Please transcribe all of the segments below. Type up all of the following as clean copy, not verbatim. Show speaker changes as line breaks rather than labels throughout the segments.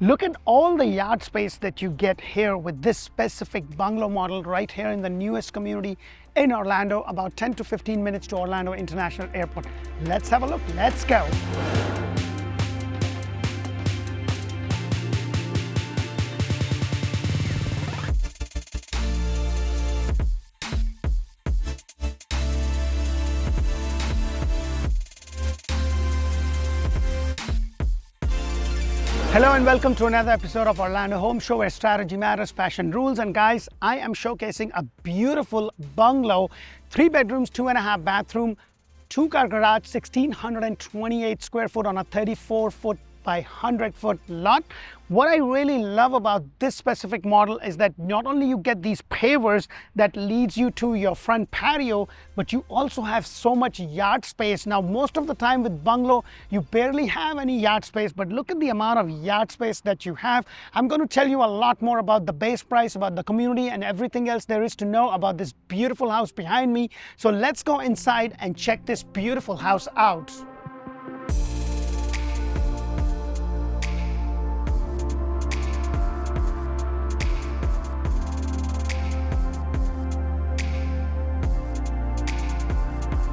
Look at all the yard space that you get here with this specific bungalow model right here in the newest community in Orlando, about 10 to 15 minutes to Orlando International Airport. Let's have a look. Let's go. Hello and welcome to another episode of Orlando Home Show, where strategy matters, passion rules. And guys, I am showcasing a beautiful bungalow, 3 bedrooms, 2.5 bathroom, 2-car garage, 1,628 square foot on a 34-foot by 100-foot lot. What I really love about this specific model is that not only you get these pavers that leads you to your front patio, but you also have so much yard space. Now, most of the time with bungalow, you barely have any yard space, but look at the amount of yard space that you have. I'm going to tell you a lot more about the base price, about the community, and everything else there is to know about this beautiful house behind me. So let's go inside and check this beautiful house out.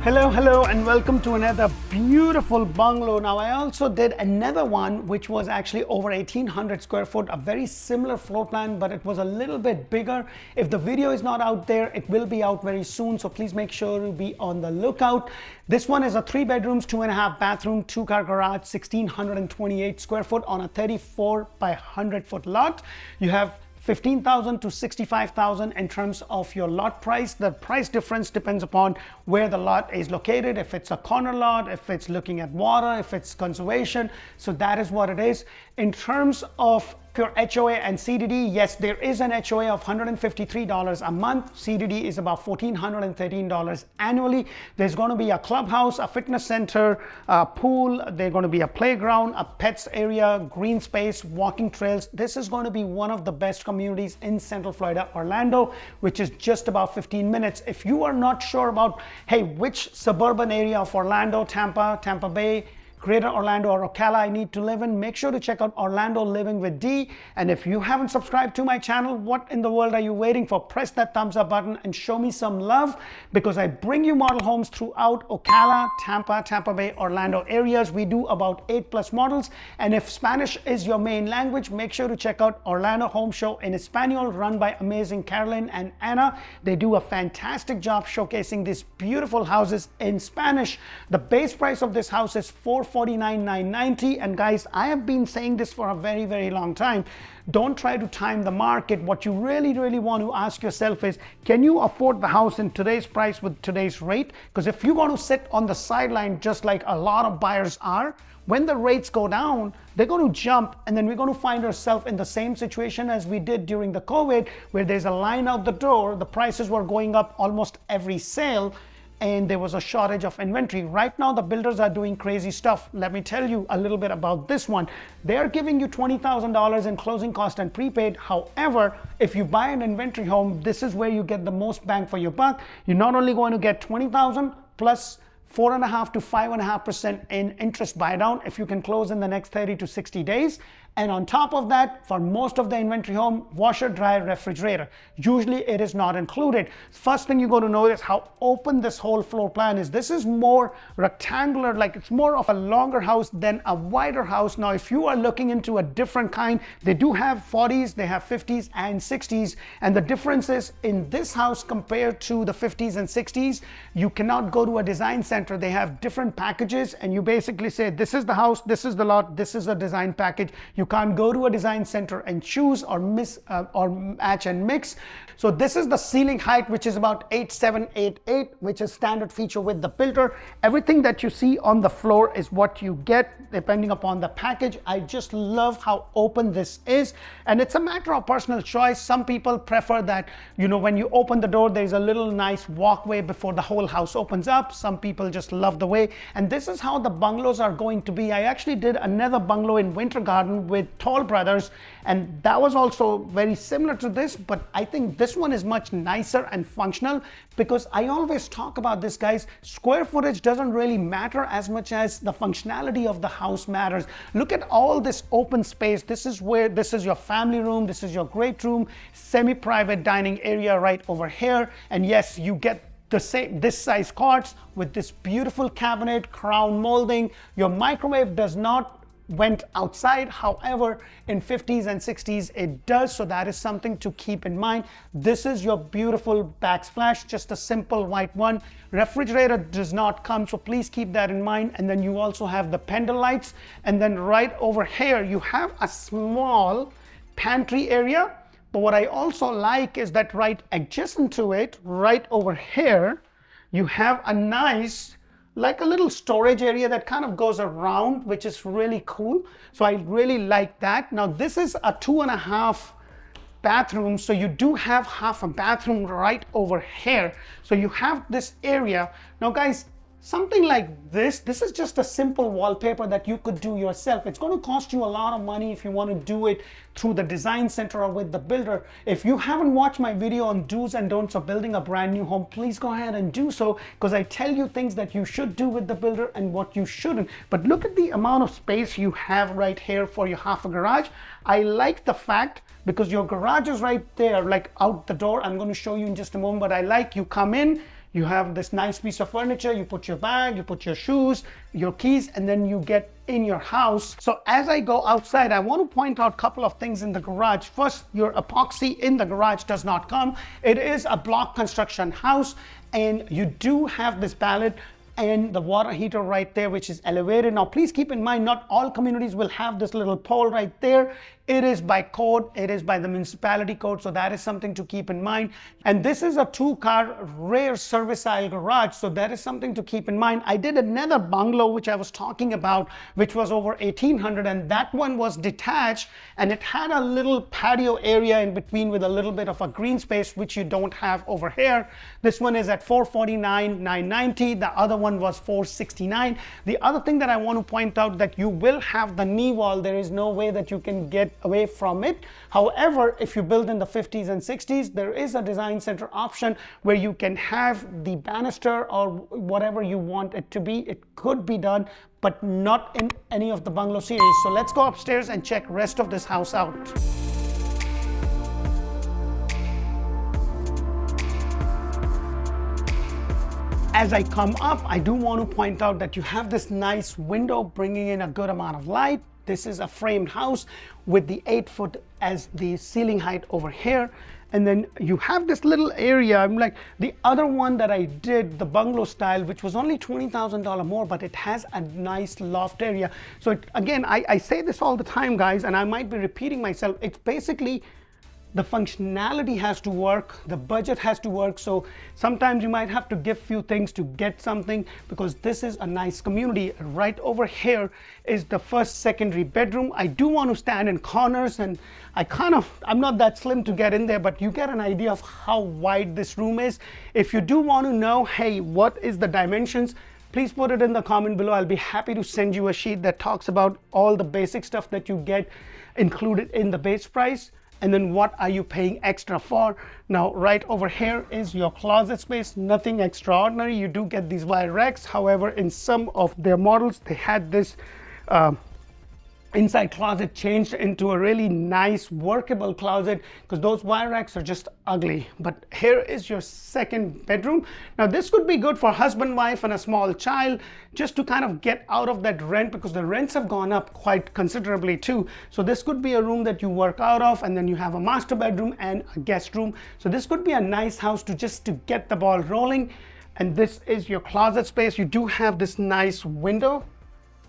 Hello and welcome to another beautiful bungalow. Now, I also did another one which was actually over 1,800 square foot, a very similar floor plan, but it was a little bit bigger. If the video is not out there, it will be out very soon, so please make sure to be on the lookout. This one is a 3 bedrooms, 2.5 bathroom, 2-car garage, 1,628 square foot on a 34 by 100-foot lot. You have 15,000 to 65,000 in terms of your lot price. The price difference depends upon where the lot is located, if it's a corner lot, if it's looking at water, if it's conservation. So that is what it is. In terms of pure HOA and CDD, yes, there is an HOA of $153 a month. CDD is about $1,413 annually. There's going to be a clubhouse, a fitness center, a pool. There's going to be a playground, a pets area, green space, walking trails. This is going to be one of the best communities in Central Florida, Orlando, which is just about 15 minutes. If you are not sure about, hey, which suburban area of Orlando, Tampa Bay, Greater Orlando or Ocala I need to live in, make sure to check out Orlando Living with D. And if you haven't subscribed to my channel, what in the world are you waiting for? Press that thumbs up button and show me some love, because I bring you model homes throughout Ocala, Tampa Bay, Orlando areas. We do about 8+ models. And if Spanish is your main language, make sure to check out Orlandohomeshow in Espanol, run by amazing Carolyn and Anna. They do a fantastic job showcasing these beautiful houses in Spanish. The base price of this house is $449,990. And guys, I have been saying this for a very long time. Don't try to time the market. What you really want to ask yourself is, can you afford the house in today's price with today's rate? Because if you're going to sit on the sideline just like a lot of buyers are, when the rates go down, they're going to jump, and then we're going to find ourselves in the same situation as we did during the COVID, where there's a line out the door. The prices were going up almost every sale, and there was a shortage of inventory. Right now, the builders are doing crazy stuff. Let me tell you a little bit about this one. They're giving you $20,000 in closing cost and prepaid. However, if you buy an inventory home, this is where you get the most bang for your buck. You're not only going to get $20,000 plus 4.5% to 5.5% in interest buy down if you can close in the next 30 to 60 days. And on top of that, for most of the inventory home, washer, dryer, refrigerator. Usually it is not included. First thing you're going to notice how open this whole floor plan is. This is more rectangular, like it's more of a longer house than a wider house. Now, if you are looking into a different kind, they do have 40s, they have 50s and 60s. And the difference is in this house compared to the 50s and 60s, you cannot go to a design center. They have different packages, and you basically say, this is the house, this is the lot, this is the design package. You can't go to a design center and choose or match and mix. So this is the ceiling height, which is about 8.788, which is standard feature with the builder. Everything that you see on the floor is what you get depending upon the package. I just love how open this is, and it's a matter of personal choice. Some people prefer that, you know, when you open the door, there's a little nice walkway before the whole house opens up. Some people just love the way, and this is how the bungalows are going to be. I actually did another bungalow in Winter Garden, with Toll Brothers, and that was also very similar to this, but I think this one is much nicer and functional, because I always talk about this, guys. Square footage doesn't really matter as much as the functionality of the house matters. Look at all this open space. This is your family room, this is your great room, semi-private dining area right over here, and yes, you get this size quartz with this beautiful cabinet, crown molding. Your microwave does not went outside, however in 50s and 60s it does, so that is something to keep in mind. This is your beautiful backsplash, just a simple white one. Refrigerator does not come, so please keep that in mind. And then you also have the pendle lights, and then right over here you have a small pantry area. But what I also like is that right adjacent to it, right over here, you have a nice, like a little storage area that kind of goes around, which is really cool. So I really like that. Now this is a 2.5 bathroom, so you do have half a bathroom right over here. So you have this area. Now guys, something like this is just a simple wallpaper that you could do yourself. It's going to cost you a lot of money if you want to do it through the design center or with the builder. If you haven't watched my video on do's and don'ts of building a brand new home, please go ahead and do so, because I tell you things that you should do with the builder and what you shouldn't. But look at the amount of space you have right here for your half a garage. I like the fact, because your garage is right there, like out the door. I'm going to show you in just a moment, but I like you come in, you have this nice piece of furniture, you put your bag, you put your shoes, your keys, and then you get in your house. So as I go outside, I want to point out a couple of things in the garage. First, your epoxy in the garage does not come. It is a block construction house, and you do have this pallet and the water heater right there, which is elevated. Now please keep in mind, not all communities will have this little pole right there. It is by code, it is by the municipality code, so that is something to keep in mind. And this is a 2-car rear service aisle garage, so that is something to keep in mind. I did another bungalow which I was talking about, which was over 1800, and that one was detached, and it had a little patio area in between with a little bit of a green space, which you don't have over here. This one is at $449,990. The other one was $469. The other thing that I want to point out, that you will have the knee wall. There is no way that you can get away from it. However, if you build in the 50s and 60s, there is a design center option where you can have the banister or whatever you want it to be. It could be done, but not in any of the bungalow series. So let's go upstairs and check rest of this house out. As I come up, I do want to point out that you have this nice window bringing in a good amount of light. This is a framed house with the 8 foot as the ceiling height over here. And then you have this little area. I'm like, the other one that I did, the bungalow style, which was only $20,000 more, but it has a nice loft area. So again, I say this all the time, guys, and I might be repeating myself. It's basically, the functionality has to work, the budget has to work. So sometimes you might have to give few things to get something, because this is a nice community. Right over here is the first secondary bedroom. I do want to stand in corners, and I'm not that slim to get in there, but you get an idea of how wide this room is. If you do want to know, hey, what is the dimensions, please put it in the comment below. I'll be happy to send you a sheet that talks about all the basic stuff that you get included in the base price. And then what are you paying extra for? Now, right over here is your closet space. Nothing extraordinary. You do get these wire racks. However, in some of their models, they had this inside closet changed into a really nice workable closet, because those wire racks are just ugly. But here is your second bedroom. Now this could be good for husband, wife, and a small child, just to kind of get out of that rent, because the rents have gone up quite considerably too. So this could be a room that you work out of, and then you have a master bedroom and a guest room. So this could be a nice house to get the ball rolling. And this is your closet space. You do have this nice window.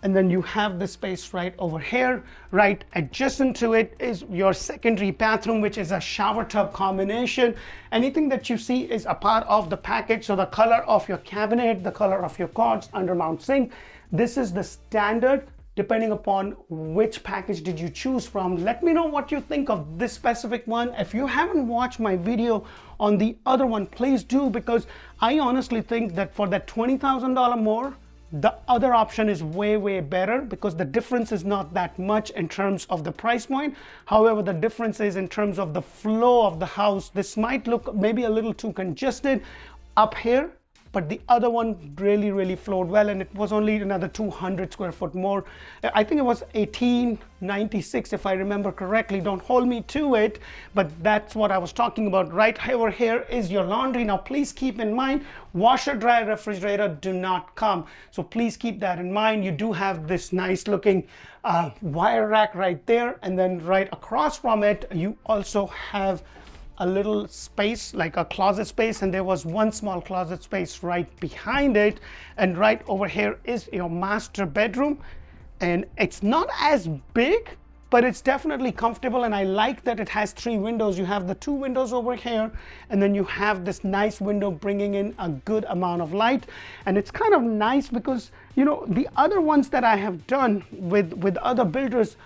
And then you have the space right over here. Right adjacent to it is your secondary bathroom, which is a shower tub combination. Anything that you see is a part of the package. So the color of your cabinet, the color of your quartz, undermount sink. This is the standard, depending upon which package did you choose from. Let me know what you think of this specific one. If you haven't watched my video on the other one, please do, because I honestly think that for that $20,000 more, The other option is way better because the difference is not that much in terms of the price point. However, the difference is in terms of the flow of the house. This might look maybe a little too congested up here, but the other one really flowed well, and it was only another 200 square foot more. I think it was 1896 if I remember correctly. Don't hold me to it, but that's what I was talking about. Right over here is your laundry. Now please keep in mind, washer, dryer, refrigerator do not come, so please keep that in mind. You do have this nice looking wire rack right there, and then right across from it you also have a little space, like a closet space, and there was one small closet space right behind it. And right over here is your master bedroom, and it's not as big, but it's definitely comfortable, and I like that it has 3 windows. You have the 2 windows over here, and then you have this nice window bringing in a good amount of light. And it's kind of nice because, you know, the other ones that I have done with other builders,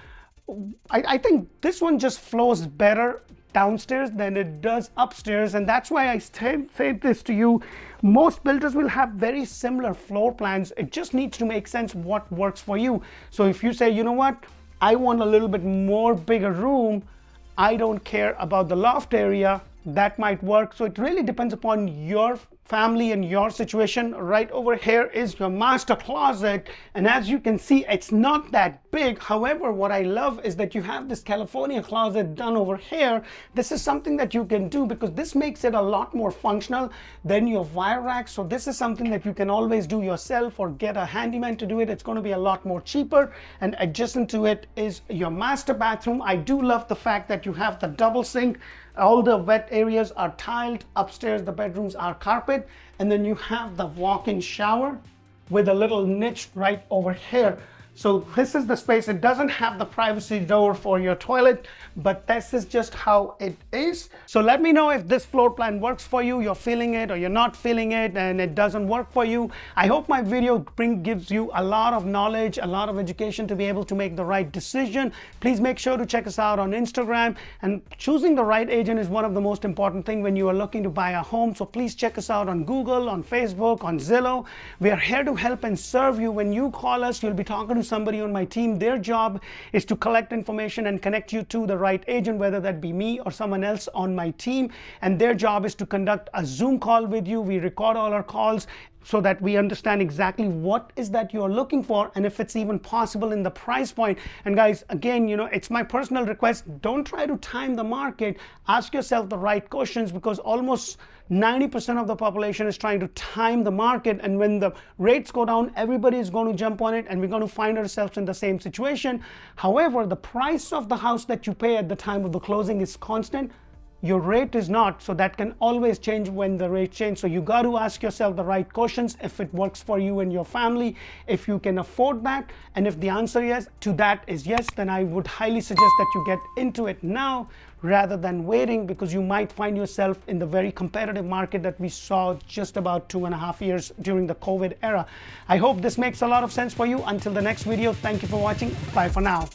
I think this one just flows better downstairs than it does upstairs, and that's why I say this to you. Most builders will have very similar floor plans. It just needs to make sense what works for you. So if you say, you know what, I want a little bit more bigger room, I don't care about the loft area, that might work. So it really depends upon your family and your situation. Right over here is your master closet, and as you can see, it's not that big. However, what I love is that you have this California closet done over here. This is something that you can do because this makes it a lot more functional than your wire rack. So this is something that you can always do yourself or get a handyman to do it. It's going to be a lot more cheaper. And adjacent to it is your master bathroom. I do love the fact that you have the double sink. All the wet areas are tiled. Upstairs, the bedrooms are carpet. And then you have the walk-in shower with a little niche right over here. So this is the space. It doesn't have the privacy door for your toilet, but this is just how it is. So let me know if this floor plan works for you, you're feeling it, or you're not feeling it and it doesn't work for you. I hope my video gives you a lot of knowledge, a lot of education to be able to make the right decision. Please make sure to check us out on Instagram, and choosing the right agent is one of the most important things when you are looking to buy a home. So please check us out on Google, on Facebook, on Zillow. We are here to help and serve you. When you call us, you'll be talking to somebody on my team. Their job is to collect information and connect you to the right agent, whether that be me or someone else on my team. And their job is to conduct a Zoom call with you. We record all our calls so that we understand exactly what is that you're looking for, and if it's even possible in the price point. And guys, again, you know, it's my personal request, don't try to time the market. Ask yourself the right questions, because almost 90% of the population is trying to time the market, and when the rates go down, everybody is going to jump on it, and we're going to find ourselves in the same situation. However, the price of the house that you pay at the time of the closing is constant. Your rate is not, so that can always change when the rate change. So you got to ask yourself the right questions if it works for you and your family, if you can afford that. And if the answer to that is yes, then I would highly suggest that you get into it now rather than waiting, because you might find yourself in the very competitive market that we saw just about 2.5 years during the COVID era. I hope this makes a lot of sense for you. Until the next video, thank you for watching. Bye for now.